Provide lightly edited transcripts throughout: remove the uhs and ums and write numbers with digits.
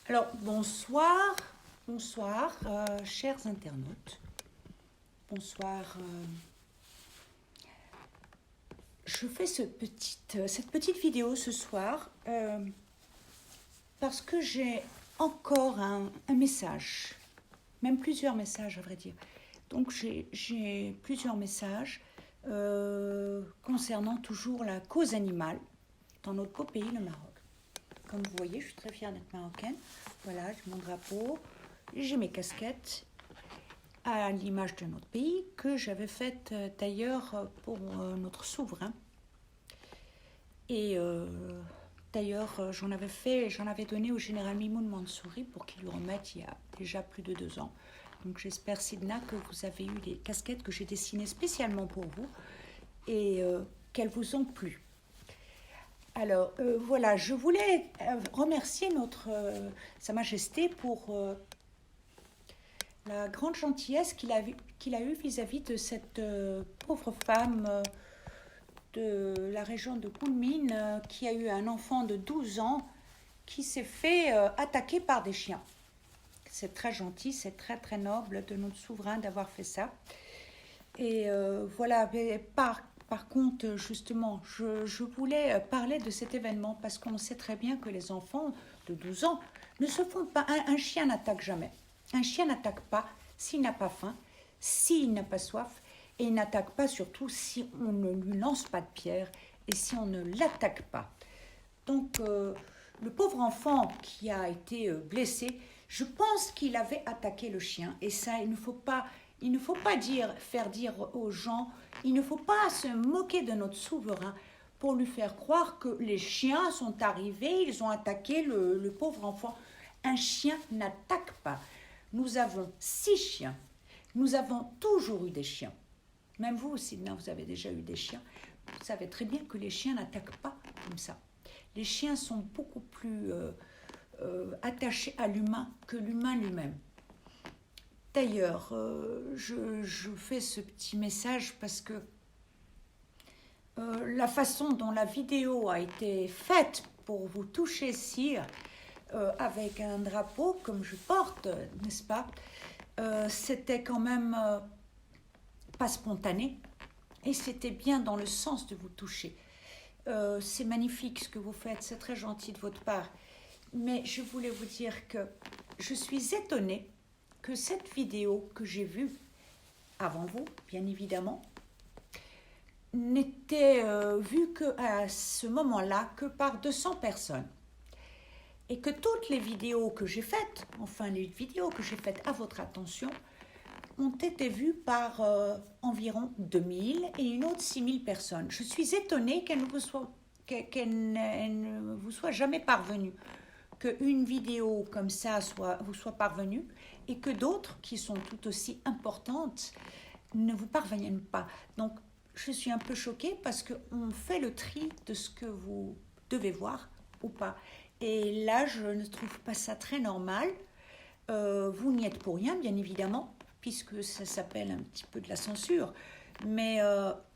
Alors, bonsoir, chers internautes. Bonsoir. Je fais cette petite vidéo ce soir parce que j'ai encore un message, même plusieurs messages à vrai dire. Donc, j'ai plusieurs messages concernant toujours la cause animale dans notre beau pays, le Maroc. Comme vous voyez, je suis très fière d'être marocaine. Voilà, j'ai mon drapeau, j'ai mes casquettes, à l'image de notre pays, que j'avais faite d'ailleurs pour notre souverain. Et d'ailleurs, j'en avais donné au général Mimoun Mansouri pour qu'il lui remette il y a déjà plus de 2 ans. Donc j'espère, Sidna, que vous avez eu les casquettes que j'ai dessinées spécialement pour vous et qu'elles vous ont plu. Alors, voilà, je voulais remercier Sa Majesté pour la grande gentillesse qu'il a eue vis-à-vis de cette pauvre femme de la région de Koulmine qui a eu un enfant de 12 ans qui s'est fait attaquer par des chiens. C'est très gentil, c'est très très noble de notre souverain d'avoir fait ça. Et voilà, par contre, justement, je voulais parler de cet événement parce qu'on sait très bien que les enfants de 12 ans ne se font pas. Un chien n'attaque jamais. Un chien n'attaque pas s'il n'a pas faim, s'il n'a pas soif, et il n'attaque pas surtout si on ne lui lance pas de pierre et si on ne l'attaque pas. Donc, le pauvre enfant qui a été blessé, je pense qu'il avait attaqué le chien. Et ça, il ne faut pas faire dire aux gens, il ne faut pas se moquer de notre souverain pour lui faire croire que les chiens sont arrivés, ils ont attaqué le pauvre enfant. Un chien n'attaque pas. Nous avons 6 chiens. Nous avons toujours eu des chiens. Même vous aussi, vous avez déjà eu des chiens. Vous savez très bien que les chiens n'attaquent pas comme ça. Les chiens sont beaucoup plus attachés à l'humain que l'humain lui-même. D'ailleurs, je fais ce petit message parce que la façon dont la vidéo a été faite pour vous toucher, sire, avec un drapeau comme je porte, n'est-ce pas, c'était quand même pas spontané et c'était bien dans le sens de vous toucher. C'est magnifique ce que vous faites, c'est très gentil de votre part. Mais je voulais vous dire que je suis étonnée que cette vidéo que j'ai vue avant vous, bien évidemment, n'était vue qu'à ce moment-là que par 200 personnes. Et que toutes les vidéos que j'ai faites, enfin les vidéos que j'ai faites à votre attention, ont été vues par environ 2000 et une autre 6000 personnes. Je suis étonnée qu'elle ne vous soit jamais parvenue, qu'une vidéo comme ça vous soit parvenue et que d'autres, qui sont tout aussi importantes, ne vous parviennent pas. Donc, je suis un peu choquée parce qu'on fait le tri de ce que vous devez voir ou pas. Et là, je ne trouve pas ça très normal. Vous n'y êtes pour rien, bien évidemment, puisque ça s'appelle un petit peu de la censure. Mais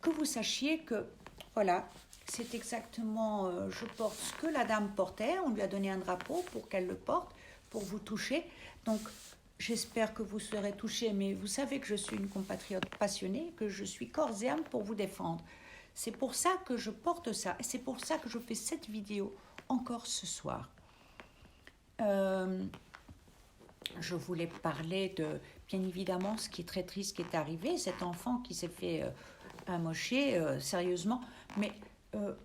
que vous sachiez que, voilà, c'est exactement, je porte ce que la dame portait. On lui a donné un drapeau pour qu'elle le porte, pour vous toucher. Donc, j'espère que vous serez touchés, mais vous savez que je suis une compatriote passionnée, que je suis corps et âme pour vous défendre. C'est pour ça que je porte ça, et c'est pour ça que je fais cette vidéo encore ce soir. Je voulais parler de, bien évidemment, ce qui est très triste qui est arrivé, cet enfant qui s'est fait amocher, sérieusement, mais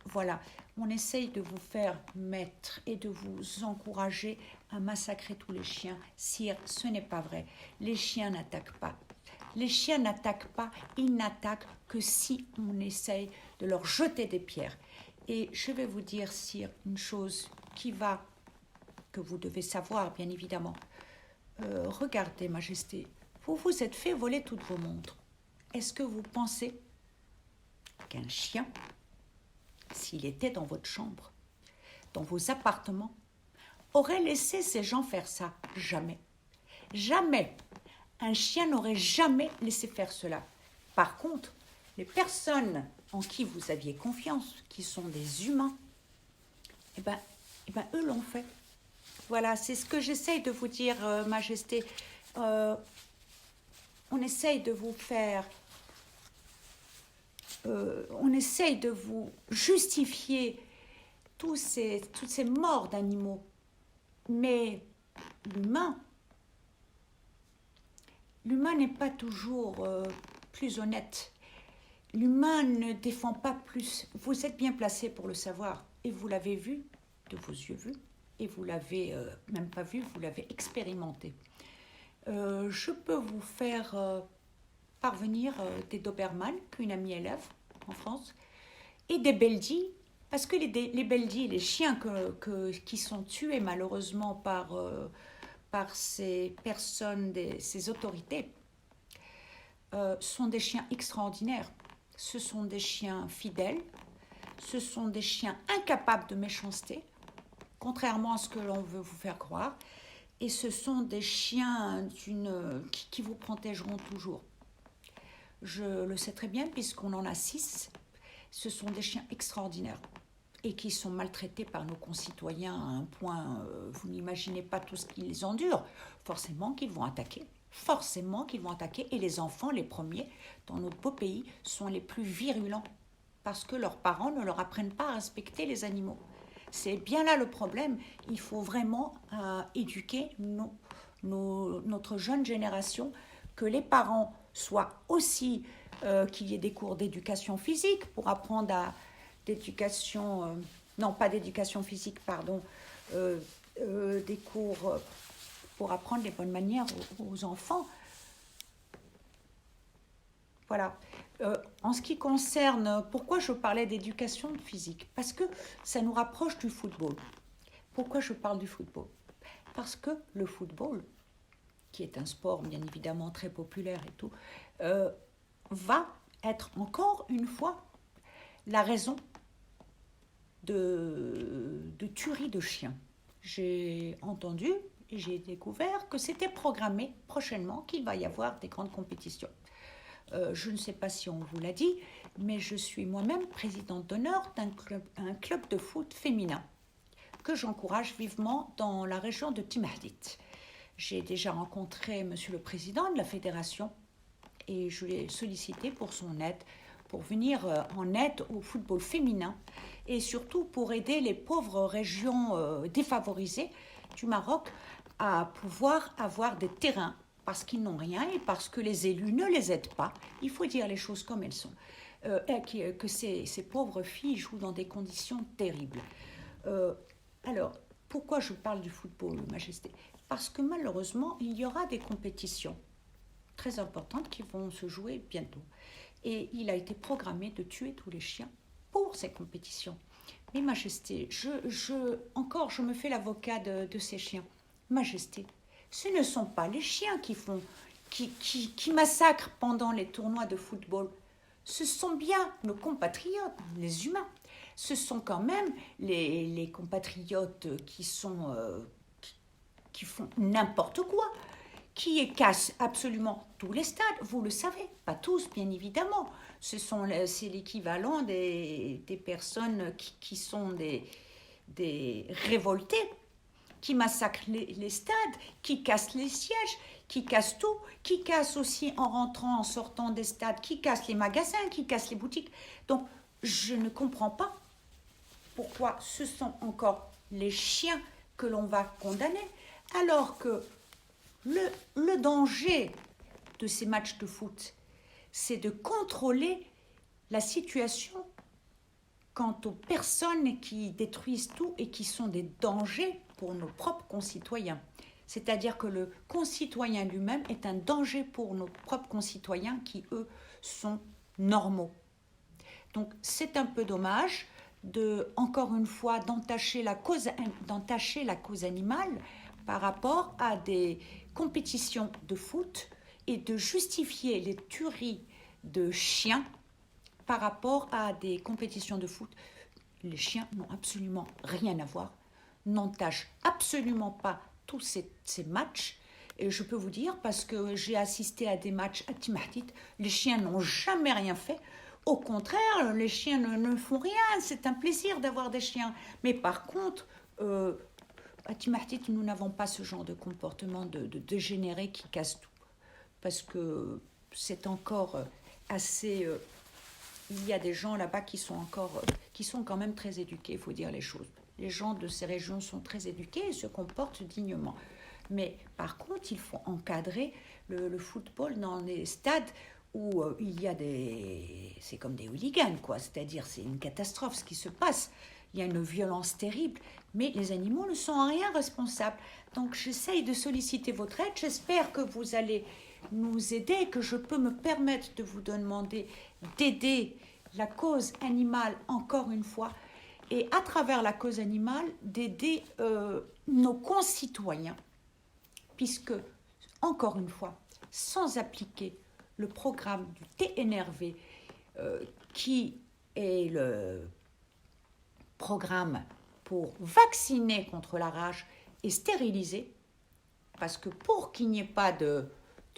voilà, on essaye de vous faire mettre et de vous encourager à massacrer tous les chiens. Sire, ce n'est pas vrai. Les chiens n'attaquent pas. Les chiens n'attaquent pas, ils n'attaquent que si on essaye de leur jeter des pierres. Et je vais vous dire, sire, une chose que vous devez savoir, bien évidemment. Regardez, Majesté, vous vous êtes fait voler toutes vos montres. Est-ce que vous pensez qu'un chien, s'il était dans votre chambre, dans vos appartements, aurait laissé ces gens faire ça? Jamais. Jamais. Un chien n'aurait jamais laissé faire cela. Par contre, les personnes en qui vous aviez confiance, qui sont des humains, eux l'ont fait. Voilà, c'est ce que j'essaye de vous dire, Majesté. Euh, on essaye de vous faire, on essaye de vous justifier toutes ces morts d'animaux. Mais l'humain, l'humain n'est pas toujours plus honnête. L'humain ne défend pas plus. Vous êtes bien placé pour le savoir. Et vous l'avez vu, de vos yeux vus. Et vous l'avez même pas vu, vous l'avez expérimenté. Je peux vous faire parvenir des Doberman, qu'une amie élève en France, et des Beldis, parce que les Beldis, les chiens qui sont tués malheureusement par ces personnes, ces autorités, sont des chiens extraordinaires. Ce sont des chiens fidèles, ce sont des chiens incapables de méchanceté, contrairement à ce que l'on veut vous faire croire, et ce sont des chiens qui vous protégeront toujours. Je le sais très bien puisqu'on en a 6. Ce sont des chiens extraordinaires et qui sont maltraités par nos concitoyens à un point, vous n'imaginez pas tout ce qu'ils endurent. Forcément qu'ils vont attaquer. Et les enfants, les premiers, dans notre beau pays, sont les plus virulents parce que leurs parents ne leur apprennent pas à respecter les animaux. C'est bien là le problème. Il faut vraiment éduquer notre jeune génération, que les parents soient aussi, qu'il y ait des cours d'éducation physique pour apprendre non pas d'éducation physique, pardon, des cours pour apprendre les bonnes manières aux enfants. Voilà. En ce qui concerne, pourquoi je parlais d'éducation physique? Parce que ça nous rapproche du football. Pourquoi je parle du football? Parce que le football, qui est un sport bien évidemment très populaire et tout, va être encore une fois la raison de tuerie de chiens. J'ai entendu et j'ai découvert que c'était programmé prochainement qu'il va y avoir des grandes compétitions. Je ne sais pas si on vous l'a dit, mais je suis moi-même présidente d'honneur d'un club de foot féminin que j'encourage vivement dans la région de Timahdit. J'ai déjà rencontré Monsieur le Président de la Fédération et je l'ai sollicité pour son aide, pour venir en aide au football féminin et surtout pour aider les pauvres régions défavorisées du Maroc à pouvoir avoir des terrains parce qu'ils n'ont rien et parce que les élus ne les aident pas. Il faut dire les choses comme elles sont. Que ces pauvres filles jouent dans des conditions terribles. Alors, pourquoi je parle du football, Majesté? Parce que malheureusement, il y aura des compétitions très importantes qui vont se jouer bientôt. Et il a été programmé de tuer tous les chiens pour ces compétitions. Mais Majesté, je me fais l'avocat de ces chiens. Majesté, ce ne sont pas les chiens qui massacrent pendant les tournois de football. Ce sont bien nos compatriotes, les humains. Ce sont quand même les compatriotes qui font n'importe quoi, qui cassent absolument tous les stades. Vous le savez, pas tous, bien évidemment. C'est l'équivalent des personnes qui sont des révoltés, qui massacrent les stades, qui cassent les sièges, qui cassent tout, qui cassent aussi en rentrant, en sortant des stades, qui cassent les magasins, qui cassent les boutiques. Donc, je ne comprends pas pourquoi ce sont encore les chiens que l'on va condamner, alors que le danger de ces matchs de foot, c'est de contrôler la situation quant aux personnes qui détruisent tout et qui sont des dangers pour nos propres concitoyens. C'est-à-dire que le concitoyen lui-même est un danger pour nos propres concitoyens qui, eux, sont normaux. Donc, c'est un peu dommage encore une fois, d'entacher la cause animale par rapport à des compétitions de foot et de justifier les tueries de chiens par rapport à des compétitions de foot. Les chiens n'ont absolument rien à voir, n'entachent absolument pas tous ces matchs. Et je peux vous dire, parce que j'ai assisté à des matchs à Timahdit, les chiens n'ont jamais rien fait. Au contraire, les chiens ne font rien, c'est un plaisir d'avoir des chiens. Mais par contre, à Timahtit, nous n'avons pas ce genre de comportement de dégénéré qui casse tout. Parce que c'est encore assez... il y a des gens là-bas qui sont quand même très éduqués, il faut dire les choses. Les gens de ces régions sont très éduqués et se comportent dignement. Mais par contre, il faut encadrer le football dans les stades où il y a c'est comme des hooligans, quoi. C'est-à-dire, c'est une catastrophe ce qui se passe. Il y a une violence terrible, mais les animaux ne sont en rien responsables. Donc, j'essaye de solliciter votre aide. J'espère que vous allez nous aider, que je peux me permettre de vous demander d'aider la cause animale encore une fois, et à travers la cause animale, d'aider nos concitoyens, puisque, encore une fois, sans appliquer le programme du TNRV, qui est le programme pour vacciner contre la rage et stériliser, parce que pour qu'il n'y ait pas de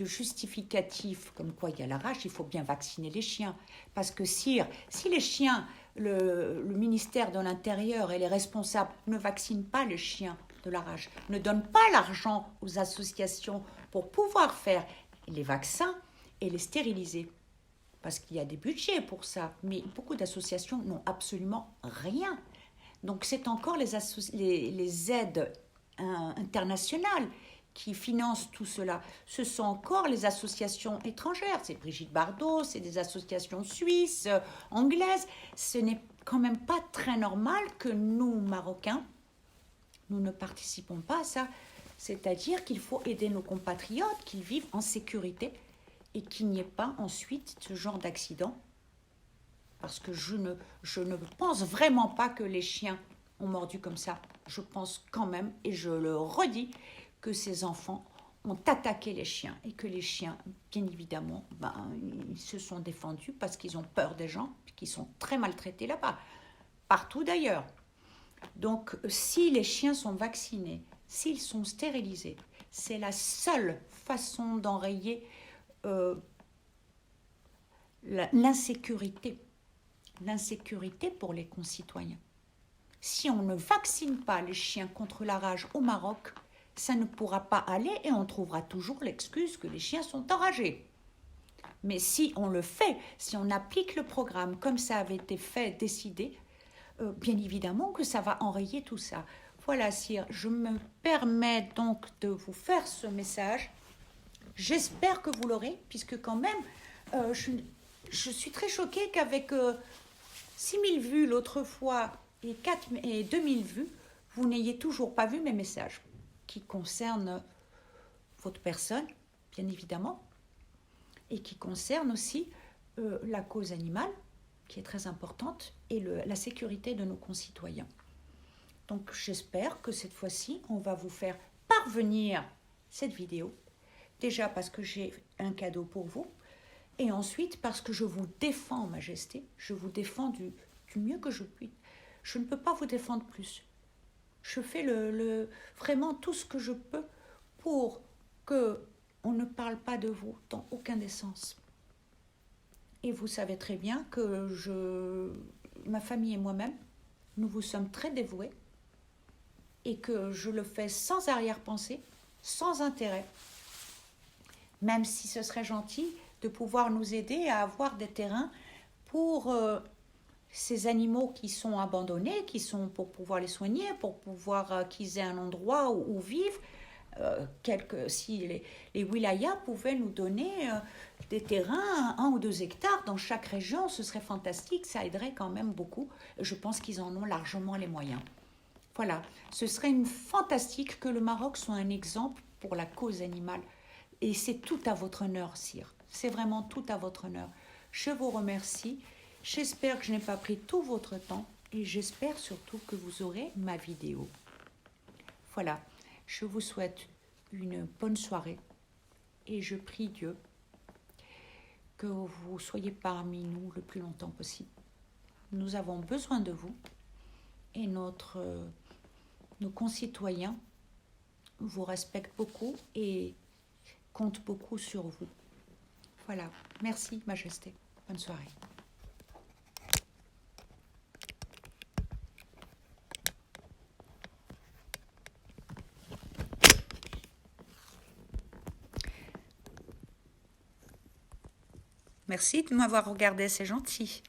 justificatif comme quoi il y a la rage, il faut bien vacciner les chiens. Parce que si les chiens, le ministère de l'Intérieur et les responsables ne vaccinent pas les chiens de la rage, ne donnent pas l'argent aux associations pour pouvoir faire les vaccins et les stériliser, parce qu'il y a des budgets pour ça, mais beaucoup d'associations n'ont absolument rien. Donc c'est encore les aides internationales qui financent tout cela. Ce sont encore les associations étrangères. C'est Brigitte Bardot, c'est des associations suisses, anglaises. Ce n'est quand même pas très normal que nous, Marocains, nous ne participons pas à ça. C'est-à-dire qu'il faut aider nos compatriotes qui vivent en sécurité et qu'il n'y ait pas ensuite ce genre d'accident. Parce que je ne pense vraiment pas que les chiens ont mordu comme ça. Je pense quand même, et je le redis, que ces enfants ont attaqué les chiens et que les chiens, bien évidemment, ils se sont défendus parce qu'ils ont peur des gens qui sont très maltraités là-bas, partout d'ailleurs. Donc, si les chiens sont vaccinés, s'ils sont stérilisés, c'est la seule façon d'enrayer l'insécurité pour les concitoyens. Si on ne vaccine pas les chiens contre la rage au Maroc, ça ne pourra pas aller et on trouvera toujours l'excuse que les chiens sont enragés. Mais si on le fait, si on applique le programme comme ça avait été fait, décidé, bien évidemment que ça va enrayer tout ça. Voilà, sire, je me permets donc de vous faire ce message. J'espère que vous l'aurez, puisque quand même, je suis très choquée qu'avec 6000 vues l'autre fois et 2000 vues, vous n'ayez toujours pas vu mes messages qui concernent votre personne, bien évidemment, et qui concernent aussi la cause animale, qui est très importante, et la sécurité de nos concitoyens. Donc j'espère que cette fois-ci, on va vous faire parvenir cette vidéo, déjà parce que j'ai un cadeau pour vous, et ensuite parce que je vous défends, Majesté, je vous défends du mieux que je puis. Je ne peux pas vous défendre plus. Je fais vraiment tout ce que je peux pour qu'on ne parle pas de vous dans aucun des sens. Et vous savez très bien que ma famille et moi-même, nous vous sommes très dévoués et que je le fais sans arrière-pensée, sans intérêt. Même si ce serait gentil de pouvoir nous aider à avoir des terrains pour ces animaux qui sont abandonnés, pour pouvoir les soigner, pour pouvoir qu'ils aient un endroit où vivre. Si les wilayas pouvaient nous donner des terrains, 1 ou 2 hectares dans chaque région, ce serait fantastique, ça aiderait quand même beaucoup. Je pense qu'ils en ont largement les moyens. Voilà, ce serait fantastique que le Maroc soit un exemple pour la cause animale. Et c'est tout à votre honneur, sire. C'est vraiment tout à votre honneur. Je vous remercie. J'espère que je n'ai pas pris tout votre temps et j'espère surtout que vous aurez ma vidéo. Voilà, je vous souhaite une bonne soirée et je prie Dieu que vous soyez parmi nous le plus longtemps possible. Nous avons besoin de vous et nos concitoyens vous respectent beaucoup et comptent beaucoup sur vous. Voilà, merci Majesté. Bonne soirée. Merci de m'avoir regardé, c'est gentil.